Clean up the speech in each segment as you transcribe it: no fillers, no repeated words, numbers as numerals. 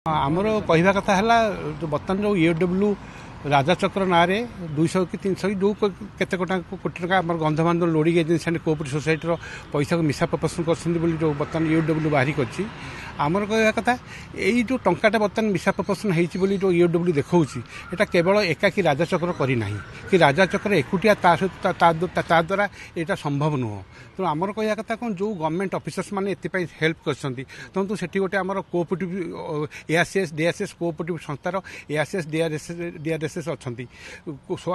आमर कहवा कथा है जो बर्तमान जो ईओडब्ल्यू राजाचक्र ना 200 कि 300 जो केते कोटी टका गंधमान लोड़ी कोऑपरेटिव सोसाइटी पैसा को मिसा प्रपोजन कर जो बर्तमान ईओडब्ल्यू बाहरी कर आमर कहवा कथा यही जो टंकाटा बर्तमान मिसा प्रपोजन होती जो ईओडब्ल्यू देखा यहाँ केवल एकाकी राजाचक्र करना कि राजाचक्र एकुटिया ता द्वारा यहाँ संभव नुह तेणु आमर कहवा कथा कौन जो गवर्नमेंट ऑफिसर्स मैंने एपाई हेल्प कर सेठी गोटे आमर कोऑपरेटिव एआरसीएस डीआरसीएस कोऑपरेटिव संस्थार एआरसीएस डीआरएसएस अच्छा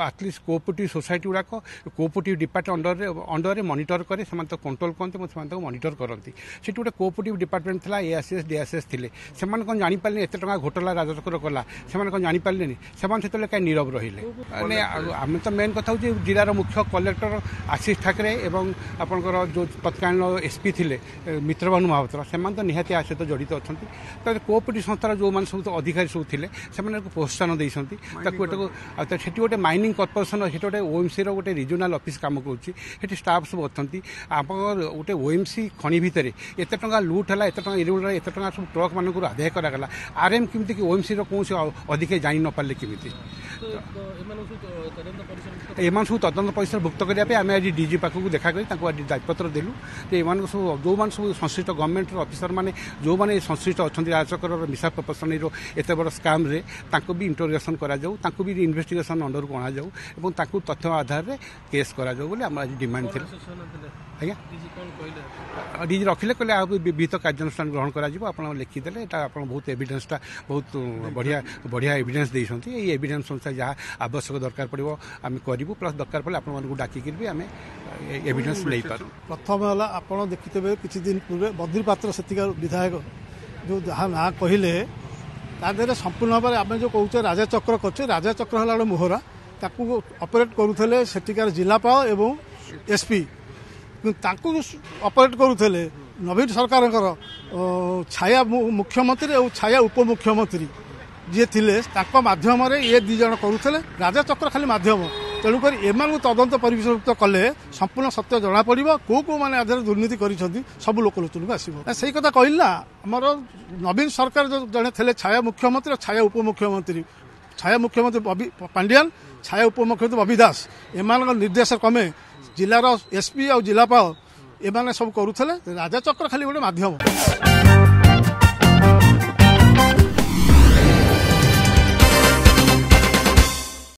आटलिस्ट कोऑपरेटिव सोसाइटी गुड़ाक कोऑपरेटिव डिपार्टमेंट अंडर मॉनिटर करे से कंट्रोल करते मॉनिटर करती से गोटे कोऑपरेटिव डिपार्टमेंट था एआरसीएस डीआरसीएस थे से कौन जापारे एत टा घोटाला राजचक्र कला से कौन जापारे से कहीं नीरव रही आम तो मेन कथा हूँ जिलार मुख्य कलेक्टर आशीष ठाकरे और आपंकर जो तत्कालीन एसपी थे मित्रभानु महापात्र से तो निहाती आ सहित जड़ित अच्छा कोऑपरेटिव संस्थार जो मैंने सब अधिकारी सब थे से प्रोत्साहन देते से गोटे माइनिंग कॉर्पोरेशन से गोटे ओएमसी गोटे रिजनाल ऑफिस काम कर स्टाफ सब अच्छा आप गोटे ओएमसी खनि भितर एत टा लुट है एत इरेगुलर एत टा सब ट्रक मानक आदाय करागला आरएम केमी ओएमसी कौन अधिक जानी न पारे केमी एम सब तदंत परिसर भुक्त करने आम आज डीजी पाखक देखा कर आज दायित्वपत्र देलु एम सब जो मैंने सब संश्लिष्ट गवर्नमेंट ऑफिसर मैंने जो मैंने संश्लिष्ट अच्छा राजचक्र मिसा प्रपोजन एत बड़ स्काम भी इंटरोगेशन करा भी इन्वेस्टिगेशन अंडर को अणाऊ तथ्य आधार में केस करा आज डिमांड थे आज्ञा डीजी रखिले कहले विहित कार्यानुष्ठान ग्रहण कर लिखिदे आप बहुत एविडेंसटा बहुत बढ़िया बढ़िया एविडेंस देते ये एविडेंस अनुसार जहाँ आवश्यक दरकार पड़ो आम करूँ प्लस दरकार पड़े आपको डाकिक भी आम एविडेंस नहीं पार प्रथम है आप देखिथे किसी दिन पूर्व बद्री पात्र सेतिका विधायक जो जहाँ ना कहले तादेह संपूर्ण भाव में आम जो कहे राजाचक्र कर राजाचक्र है गोटे मोहरा ताकू ऑपरेट करुले सेठिकार जिलापाल एवं एसपी ऑपरेट करुले नवीन सरकार छाया मुख्यमंत्री और छाया उपमुख्यमंत्री जी थे मध्यम ये दी जन करुले राजाचक्र खाली मध्यम तेणुक एम तदंत परिवेशभुक्त कले संपूर्ण सत्य जना पड़ो कौ मैंने आधार दुर्नीति कर सब लोकलोचन को आसो से कथा कहला आमर नवीन सरकार जो जड़े थे छाया मुख्यमंत्री और छाया उपमुख्यमंत्री छाया मुख्यमंत्री पांडियान छाया उपमुख्यमंत्री बबी दास एम निर्देश क्रमे जिलार एसपी और जिलापाल एम सब करुले राजाचक्र खाली गोटे मध्यम।